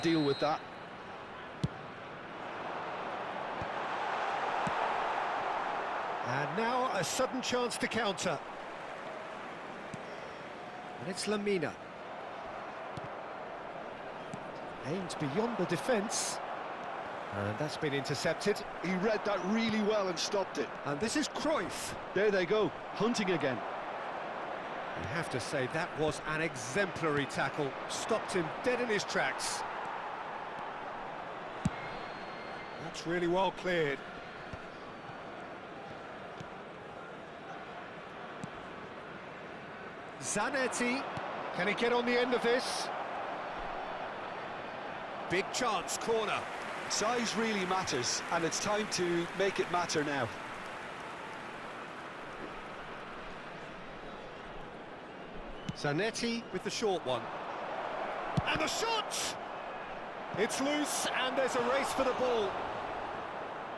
deal with that. And now a sudden chance to counter. And it's Lamina. Aimed beyond the defence. And that's been intercepted. He read that really well and stopped it. And this is Cruyff. There they go, hunting again. You have to say that was an exemplary tackle. Stopped him dead in his tracks. That's really well cleared. Zanetti, can he get on the end of this? Big chance, corner. Size really matters, and it's time to make it matter now. Zanetti with the short one. And the shot! It's loose, and there's a race for the ball.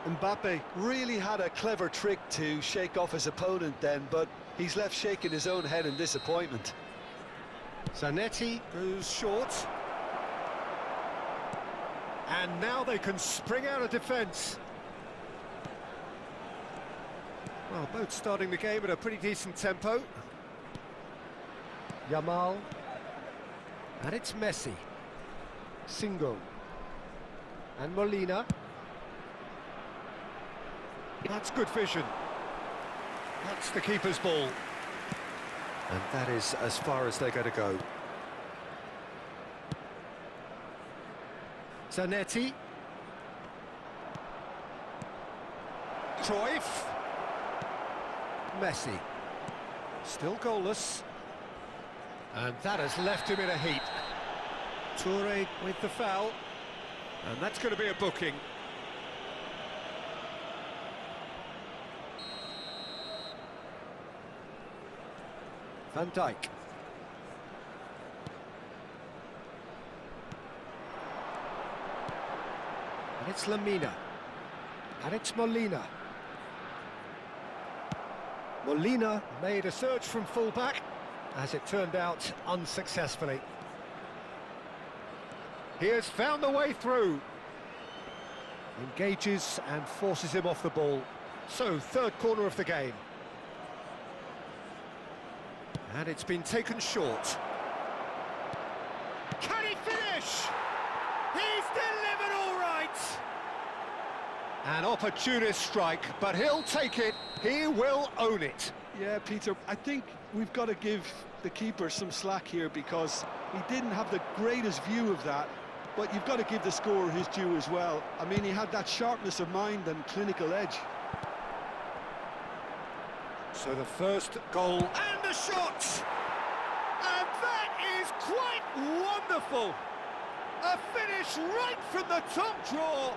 Mbappe really had a clever trick to shake off his opponent then, but he's left shaking his own head in disappointment. Zanetti goes short. And now they can spring out of defence. Well, both starting the game at a pretty decent tempo. Yamal. And it's Messi. Singo. And Molina. That's good vision. That's the keeper's ball. And that is as far as they're going to go. Zanetti. Cruyff. Messi. Still goalless. And that has left him in a heap. Toure with the foul. And that's going to be a booking. Van Dijk. And it's Lamina. And it's Molina. Molina made a search from full-back, as it turned out, unsuccessfully. He has found the way through. Engages and forces him off the ball. So, third corner of the game. And it's been taken short. Can he finish? He's delivered all right! An opportunist strike, but he'll take it. He will own it. Yeah, Peter, I think we've got to give the keeper some slack here because he didn't have the greatest view of that, but you've got to give the scorer his due as well. I mean, he had that sharpness of mind and clinical edge. So the first goal and the shot! And that is quite wonderful! A finish right from the top draw!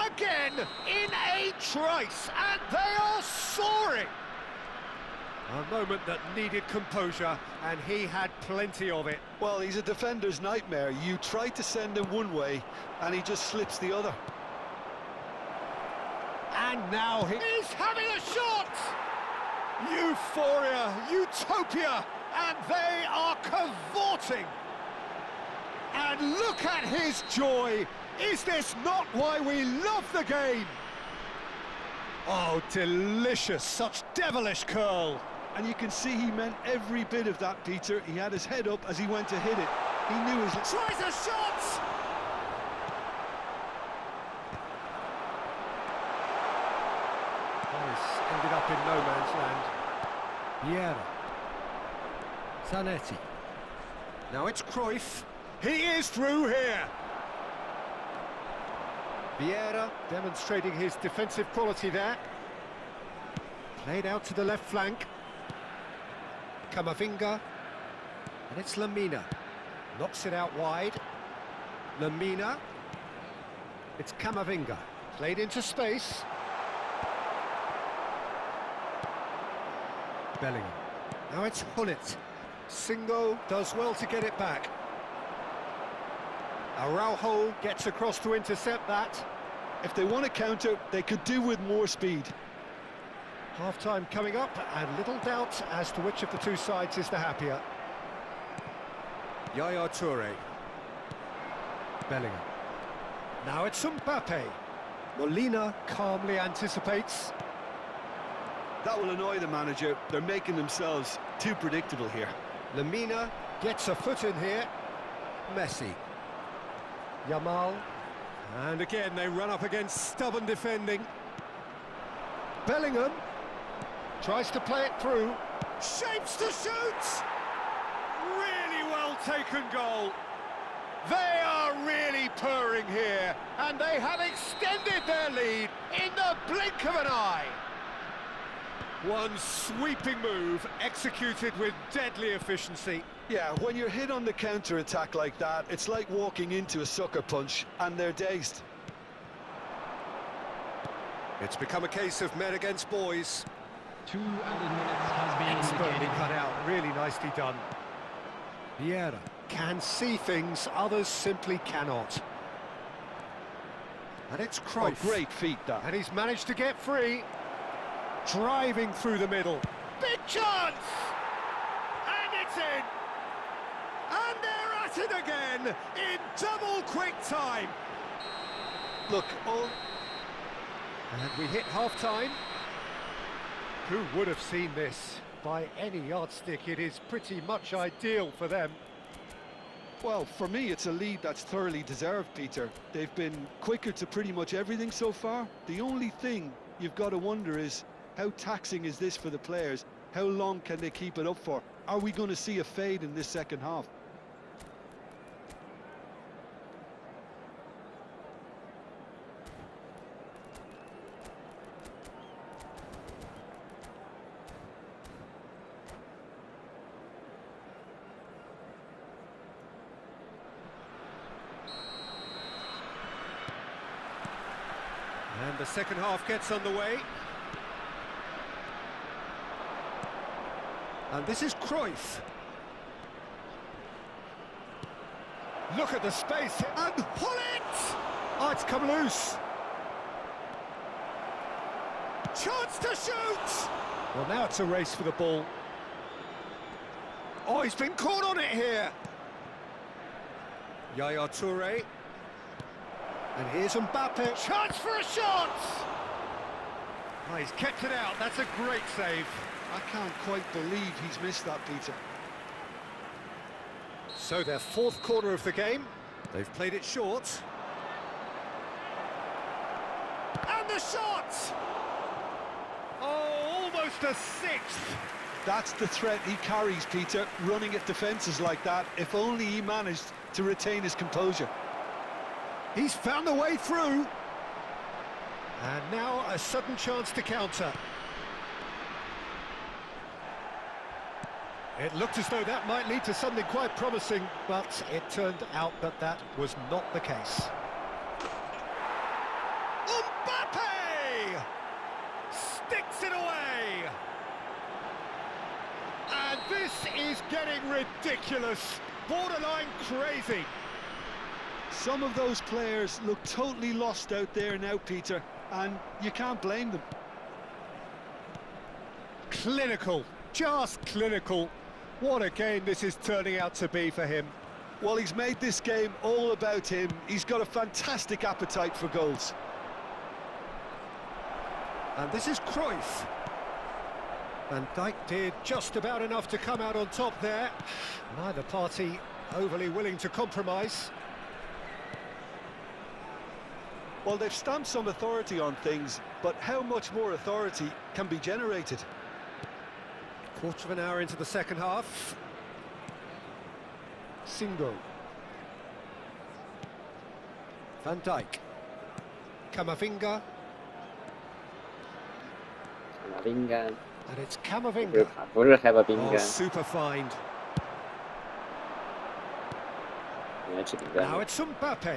Again, in a trice, and they are soaring! A moment that needed composure, and he had plenty of it. Well, he's a defender's nightmare. You try to send him one way, and he just slips the other. And now he's having a shot! Euphoria, utopia, and they are cavorting! And look at his joy! Is this not why we love the game? Oh, delicious, such devilish curl. And you can see he meant every bit of that, Peter. He had his head up as he went to hit it. He knew his... Tries a shot! This ended up in no man's land. Vieira. Zanetti. Now it's Cruyff. He is through here. Vieira demonstrating his defensive quality there. Played out to the left flank. Camavinga. And it's Lamina. Knocks it out wide. Lamina. It's Camavinga. Played into space. Bellingham. Now it's Hullet. Singo does well to get it back. Araujo gets across to intercept that. If they want to counter, they could do with more speed. Half-time coming up, and little doubt as to which of the two sides is the happier. Yaya Toure. Bellingham. Now it's Mbappe. Molina calmly anticipates. That will annoy the manager. They're making themselves too predictable here. Lemina gets a foot in here. Messi. Yamal. And again they run up against stubborn defending. Bellingham tries to play it through. Shapes to shoot! Really well taken goal. They are really purring here, and they have extended their lead in the blink of an eye. One sweeping move executed with deadly efficiency. Yeah, when you're hit on the counter-attack like that, it's like walking into a sucker punch, and they're dazed. It's become a case of men against boys. 2 added minutes has been Expertly indicated. cut out, really nicely done. Vieira can see things others simply cannot. And it's Oh, Cruyff. great feat, that. And he's managed to get free. Driving through the middle. Big chance! And it's in! And they're at it again in double quick time. Look, all... And we hit half-time. Who would have seen this? By any yardstick, it is pretty much ideal for them. Well, for me, it's a lead that's thoroughly deserved, Peter. They've been quicker to pretty much everything so far. The only thing you've got to wonder is, how taxing is this for the players? How long can they keep it up for? Are we going to see a fade in this second half? And the second half gets underway. And this is Cruyff. Look at the space, and Hullet! Oh, it's come loose. Chance to shoot! Well, now it's a race for the ball. Oh, he's been caught on it here. Yaya Toure. And here's Mbappe. Chance for a shot! Oh, he's kept it out. That's a great save. I can't quite believe he's missed that, Peter. So their fourth quarter of the game. They've played it short. And the shot! Oh, almost a sixth. That's the threat he carries, Peter, running at defences like that. If only he managed to retain his composure. He's found a way through. And now a sudden chance to counter. It looked as though that might lead to something quite promising, but it turned out that that was not the case. Mbappe! Sticks it away! And this is getting ridiculous, borderline crazy. Some of those players look totally lost out there now, Peter, and you can't blame them. Clinical, just clinical. What a game this is turning out to be for him. Well, he's made this game all about him. He's got a fantastic appetite for goals. And this is Cruyff. Van Dijk did just about enough to come out on top there. Neither party overly willing to compromise. Well, they've stamped some authority on things, but how much more authority can be generated? Quarter of an hour into the second half. Singo. Van Dijk. Camavinga. Camavinga And it's 不是 Camavinga. 不是 have a Oh, 饼干， super find. 你爱吃饼干 Now。it's Mbappe.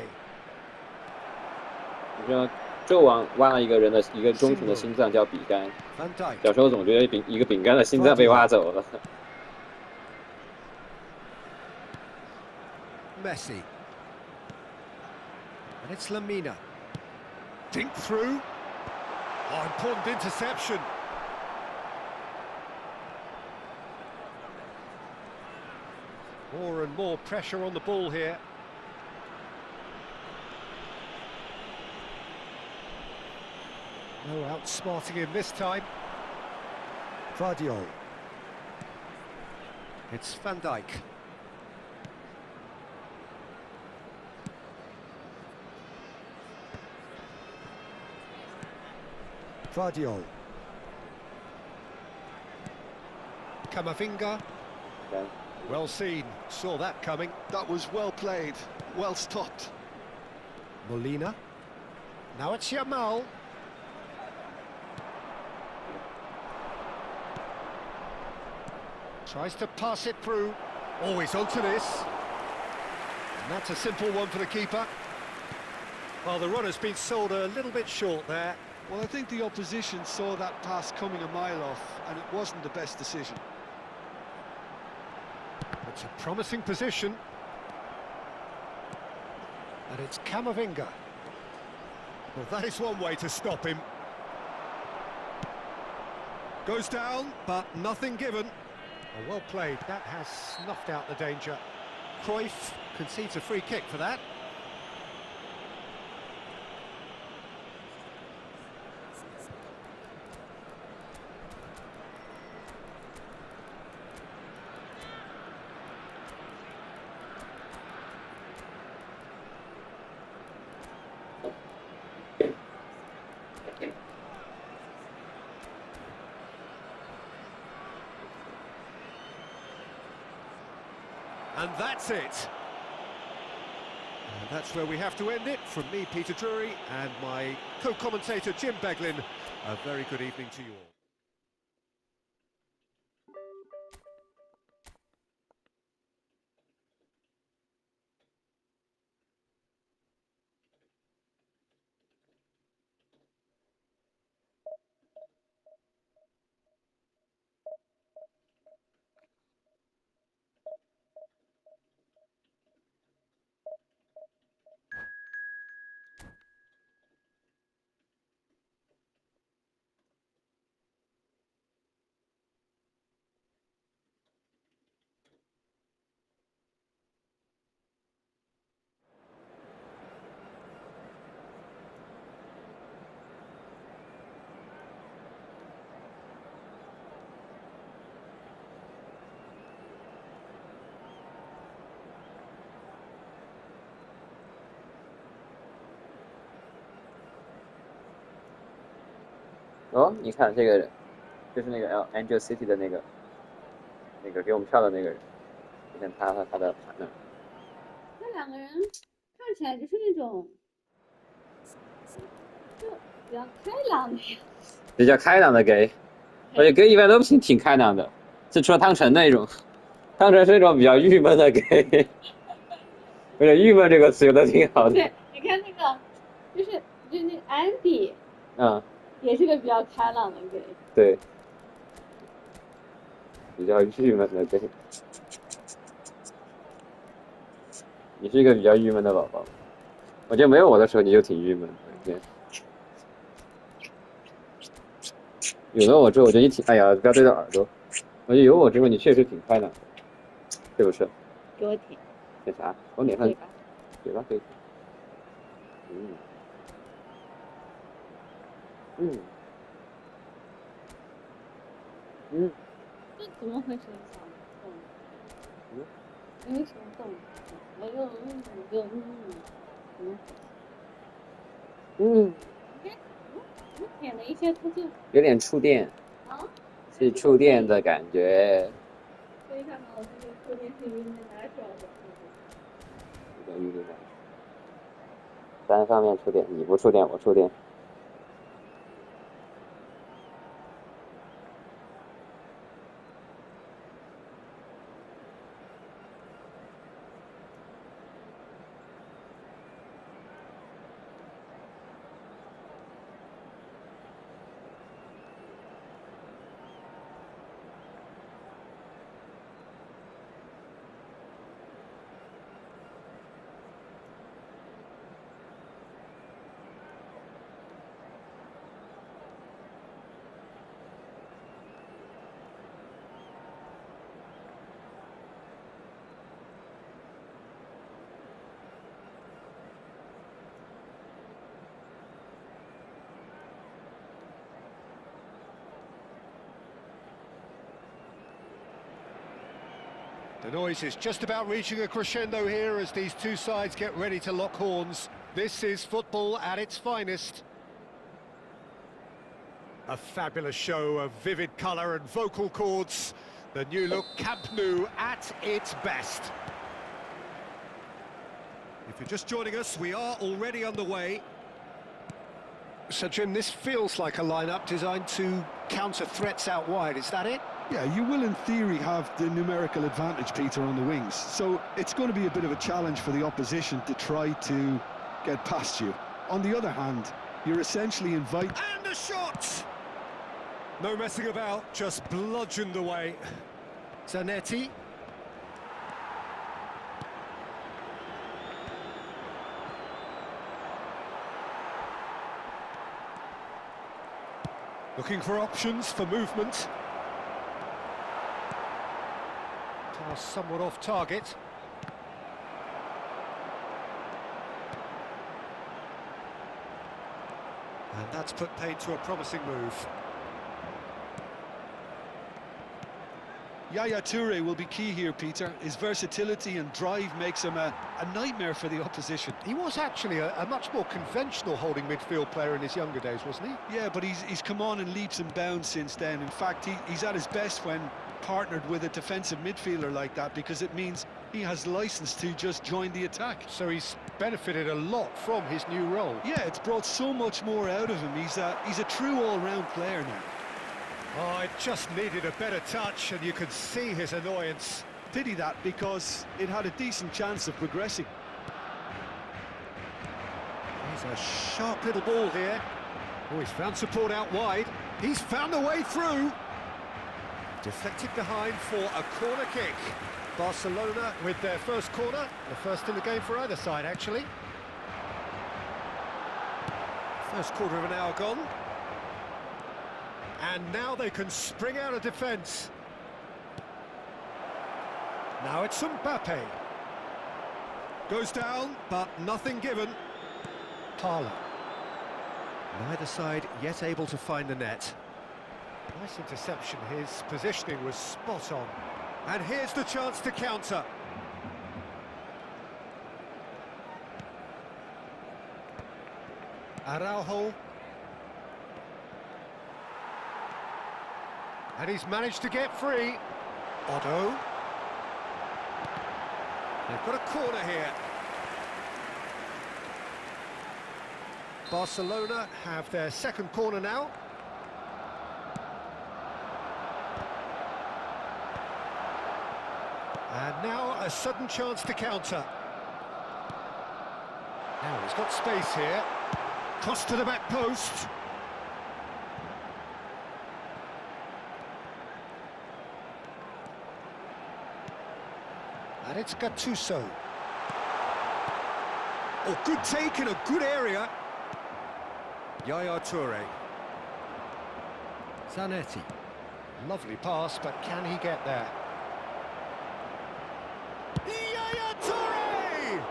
你说纣王挖了一个人的一个忠诚的心脏叫比干， Van Dijk. 小时候总觉得一个饼干的心脏被挖走了。 Messi. And it's Lemina. Dink through. Oh, important interception. More and more pressure on the ball here. No outsmarting him this time. Vardiol. It's Van Dijk. Vardiol. Camavinga. Okay. Well seen, saw that coming. That was well played, well stopped. Molina. Now it's Yamal. Tries to pass it through. Always onto this. And that's a simple one for the keeper. Well, the runner's been sold a little bit short there. Well, I think the opposition saw that pass coming a mile off, and it wasn't the best decision. It's a promising position. And it's Camavinga. Well, that is one way to stop him. Goes down, but nothing given. Oh, well played. That has snuffed out the danger. Cruyff concedes a free kick for that. And that's it. And that's where we have to end it. From me, Peter Drury, and my co-commentator, Jim Beglin. A very good evening to you all.哦，你看这个人，就是那个 Angel City 的那个给我们票的那个人，你看他和他的盘呢。那两个人看起来就是那种，就比较开朗的呀。比较开朗的给，而且给一般都挺开朗的，是除了汤臣那种，汤臣是那种比较郁闷的给，而且郁闷这个词用的挺好的。对，你看那个，就是那安迪，嗯，也是个比较开朗的给。对，比较郁闷的给。你是一个比较郁闷的宝宝，我觉得没有我的时候你就挺郁闷的。对，有了我之后，我觉得你挺……哎呀，不要对着耳朵。我觉得有我之后，你确实挺开朗的，是不是？给我舔。舔啥？我脸上嘴巴。嘴巴可以。嗯。这怎么回事？小动物？为什么动物？怎么回事？我舔了一下，它就有点触电。啊？是触电的感觉。可以看到我这个触电是晕的natural的。有点郁闷。单方面触电，你不触电，我触电。The noise is just about reaching a crescendo here as these two sides get ready to lock horns. This is football at its finest. A fabulous show of vivid colour and vocal cords. The new look Camp Nou at its best. If you're just joining us, we are already underway. So, Jim, this feels like a lineup designed to counter threats out wide, is that it? Yeah, you will in theory have the numerical advantage, Peter, on the wings. So it's going to be a bit of a challenge for the opposition to try to get past you. On the other hand, you're essentially inviting... And a shot! No messing about, just bludgeoned away. Zanetti. Looking for options for movement. Pass somewhat off target. And that's put paid to a promising move. Yaya Toure will be key here, Peter. His versatility and drive makes him a nightmare for the opposition. He was actually a much more conventional holding midfield player in his younger days, wasn't he? Yeah, but he's come on in leaps and bounds since then. In fact, he's at his best when partnered with a defensive midfielder like that, because it means he has license to just join the attack. So he's benefited a lot from his new role. Yeah, it's brought so much more out of him. He's a true all-round player now. Oh, it just needed a better touch, and you could see his annoyance. Pity that, because it had a decent chance of progressing. He's a sharp little ball here. Oh, he's found support out wide. He's found a way through. Deflected behind for a corner kick. Barcelona with their first corner. The first in the game for either side, actually. First quarter of an hour gone. And now they can spring out of defence. Now it's Mbappe. Goes down, but nothing given. Parla. Neither side yet able to find the net. Nice interception, his positioning was spot on. And here's the chance to counter. Araujo. And he's managed to get free. Otto. They've got a corner here. Barcelona have their second corner now. And now a sudden chance to counter. Now he's got space here. Cross to the back post. And it's Gattuso. Oh, good take in a good area. Yaya Toure. Zanetti. Lovely pass, but can he get there? Yaya Toure!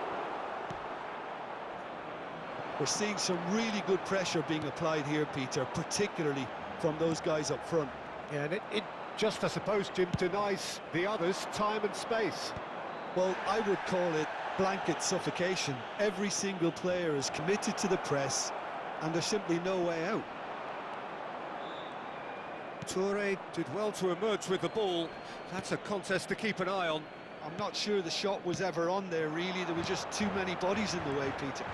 We're seeing some really good pressure being applied here, Peter, particularly from those guys up front. Yeah, and it just, I suppose, Jim, denies the others time and space. Well, I would call it blanket suffocation. Every single player is committed to the press, and there's simply no way out. Toure did well to emerge with the ball. That's a contest to keep an eye on. I'm not sure the shot was ever on there, really. There were just too many bodies in the way, Peter.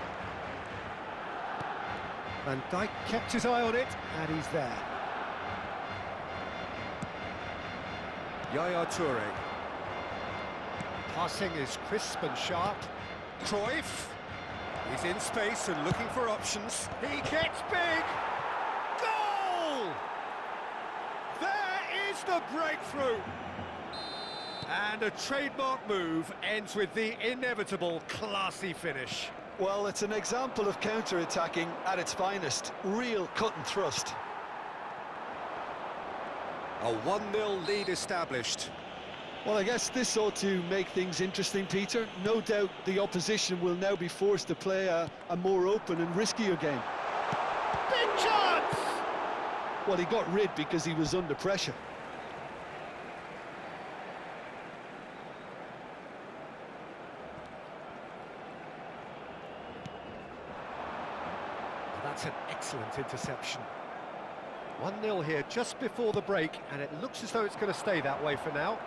Van Dijk kept his eye on it, and he's there. Yaya Toure. Passing is crisp and sharp. Cruyff. He's in space and looking for options. He gets big! Goal! There is the breakthrough! And a trademark move ends with the inevitable classy finish. Well, it's an example of counter-attacking at its finest. Real cut and thrust. A 1-0 lead established. Well, I guess this ought to make things interesting, Peter. No doubt the opposition will now be forced to play a more open and riskier game. Big chance! Well, he got rid because he was under pressure. That's an excellent interception. 1-0 here just before the break, and it looks as though it's going to stay that way for now.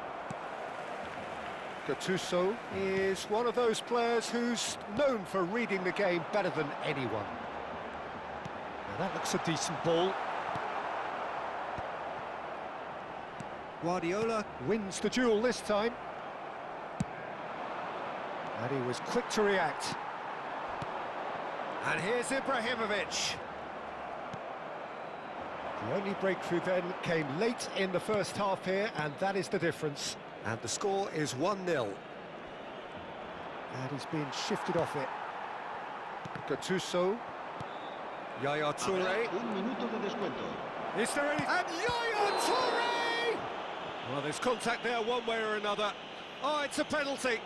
Gattuso is one of those players who's known for reading the game better than anyone. Now that looks a decent ball. Guardiola wins the duel this time. And he was quick to react. And here's Ibrahimovic. The only breakthrough then came late in the first half here, and that is the difference. And the score is 1-0. And he's been shifted off it. Gattuso. Yaya Toure. Un minuto de descuento. Is there any... And Yaya Toure! Well, there's contact there one way or another. Oh, it's a penalty.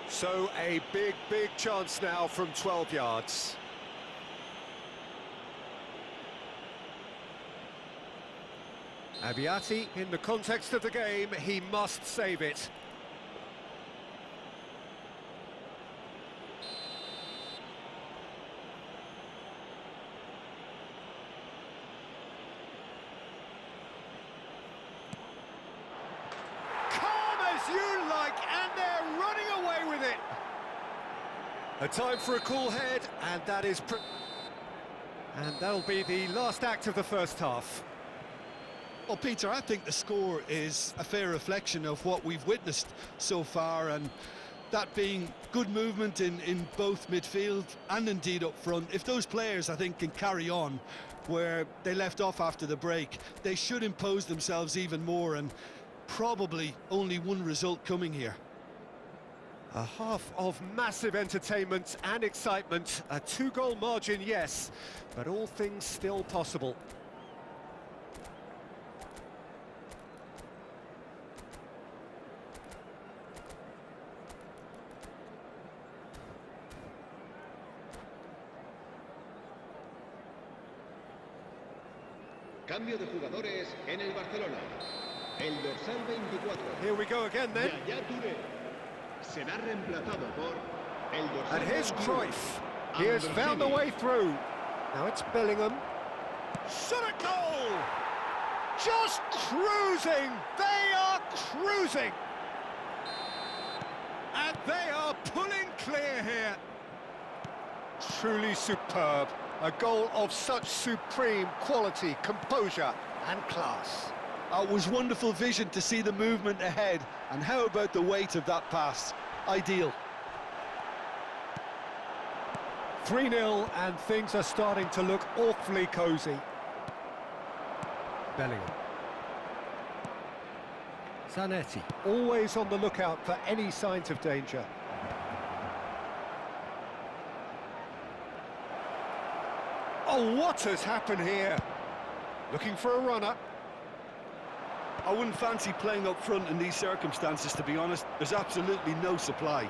So a big, big chance now from 12 yards. Abbiati, in the context of the game, he must save it. Calm as you like, and they're running away with it. A time for a cool head, and that is... And that'll be the last act of the first half. Well, Peter, I think the score is a fair reflection of what we've witnessed so far, and that being good movement in both midfield and indeed up front. If those players, I think, can carry on where they left off after the break, they should impose themselves even more, and probably only one result coming here. A half of massive entertainment and excitement, a 2-goal margin, yes, but all things still possible. Cambio de jugadores en el Barcelona. El dorsal 24. Here we go again then. Yaya Touré será reemplazado por el dorsal And here's 21. Cruyff. He has found the way through. Now it's Bellingham. Shot at goal! Just cruising! They are cruising! And they are pulling clear here. Truly superb. A goal of such supreme quality, composure and class. It was wonderful vision to see the movement ahead, and how about the weight of that pass? Ideal. 3-0, and things are starting to look awfully cosy. Bellingham. Zanetti, always on the lookout for any signs of danger. Oh, what has happened here? Looking for a runner. I wouldn't fancy playing up front in these circumstances, to be honest. There's absolutely no supply.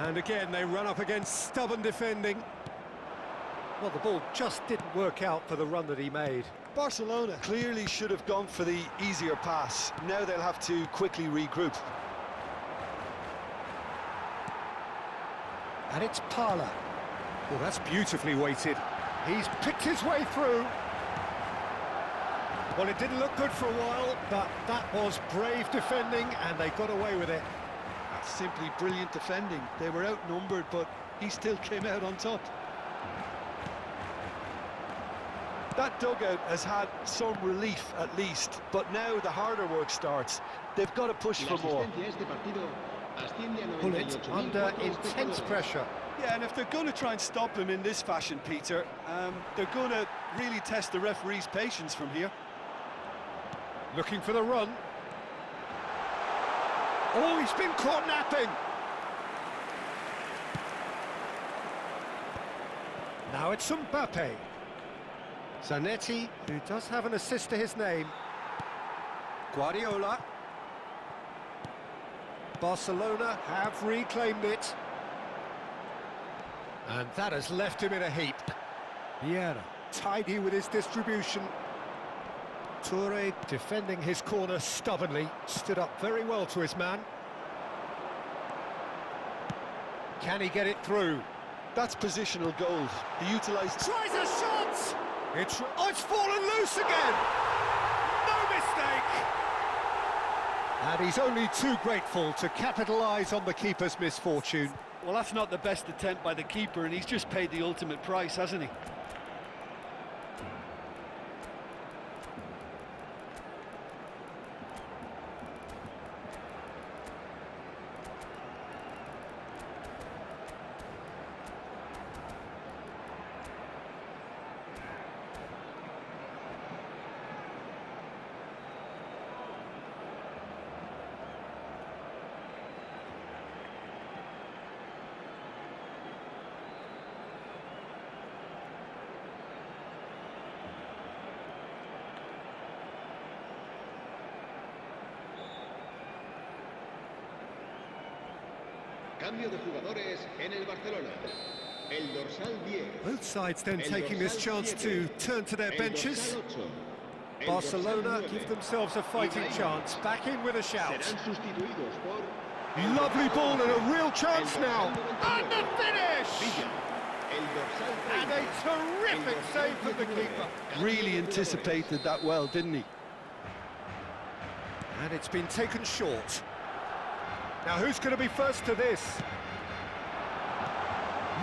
And again, they run up against stubborn defending. Well, the ball just didn't work out for the run that he made. Barcelona clearly should have gone for the easier pass. Now they'll have to quickly regroup. And it's Parla. Oh, that's beautifully weighted. He's picked his way through. Well, it didn't look good for a while, but that was brave defending, and they got away with it. That's simply brilliant defending. They were outnumbered, but he still came out on top. That dugout has had some relief, at least, but now the harder work starts. They've got to push for more. Bullet under intense pressure. Yeah, and if they're going to try and stop him in this fashion, Peter, they're going to really test the referee's patience from here. Looking for the run. Oh, he's been caught napping. Now it's Mbappe. Zanetti, who does have an assist to his name. Guardiola. Barcelona have reclaimed it. And that has left him in a heap. Vieira, tidy with his distribution. Toure defending his corner stubbornly, stood up very well to his man. Can he get it through? That's positional goals. He utilised... Tries a shot! It's fallen loose again! No mistake! And he's only too grateful to capitalise on the keeper's misfortune. Well, that's not the best attempt by the keeper, and he's just paid the ultimate price, hasn't he? Cambio de jugadores en el Barcelona. El dorsal 10. Both sides then El taking this dorsal chance 7. to turn to their El benches. dorsal 8. El Barcelona dorsal 9. give themselves a fighting Ibrahimovic. chance. Back in with a shout. Serán sustituidos por... Lovely ball and a real chance now. And the finish! Villa. El dorsal 30. And a terrific save from the keeper. Really anticipated that well, didn't he? And it's been taken short. Now who's going to be first to this?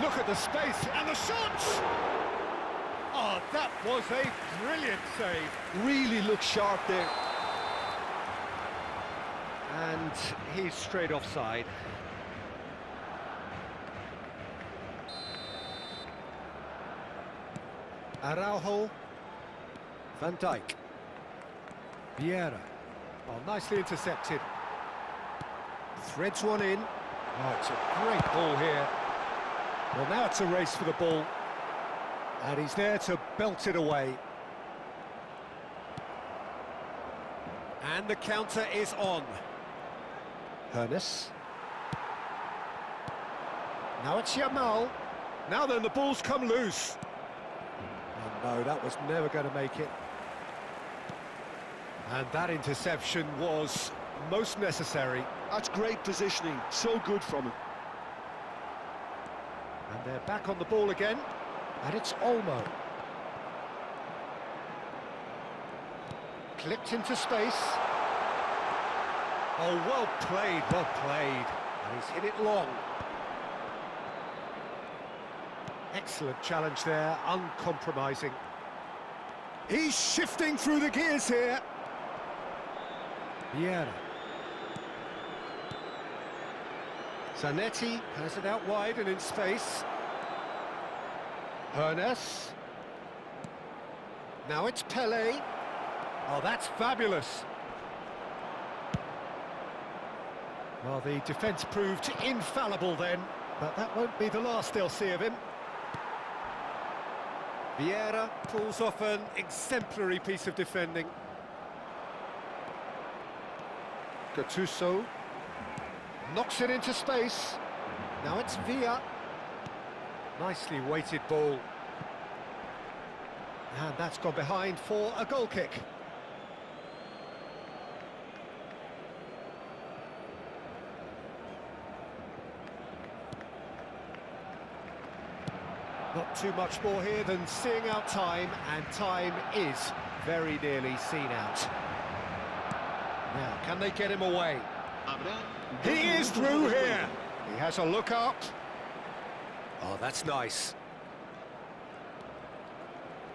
Look at the space and the shots! Oh, that was a brilliant save. Really looks sharp there. And he's straight offside. Araujo. Van Dijk. Vieira. Oh, nicely intercepted. Threads one in. Oh, it's a great ball here. Well, now it's a race for the ball. And he's there to belt it away. And the counter is on. Hernes. Now it's Yamal. Now then, the ball's come loose. Oh no, that was never going to make it. And that interception was most necessary. That's great positioning. So good from him. And they're back on the ball again. And it's Olmo. Clipped into space. Oh, well played, well played. And he's hit it long. Excellent challenge there, uncompromising. He's shifting through the gears here. Vieira. Zanetti has it out wide and in space. Hernes. Now it's Pelé. Oh, that's fabulous. Well, the defence proved infallible then, but that won't be the last they'll see of him. Vieira pulls off an exemplary piece of defending. Gattuso knocks it into space. Now it's Villa. Nicely weighted ball. And that's gone behind for a goal kick. Not too much more here than seeing out time, and time is very nearly seen out. Now, can they get him away? He is through here. He has a look up. Oh, that's nice.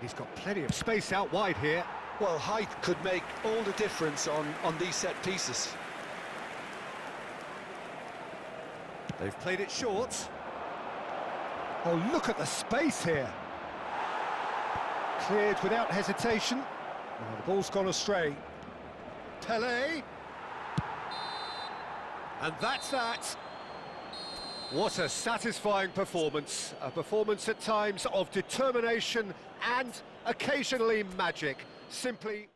He's got plenty of space out wide here. Well, height could make all the difference on these set pieces. They've played it short. Oh, look at the space here. Cleared without hesitation. Oh, the ball's gone astray. Pelé. And that's that. What a satisfying performance. A performance at times of determination and occasionally magic. Simply...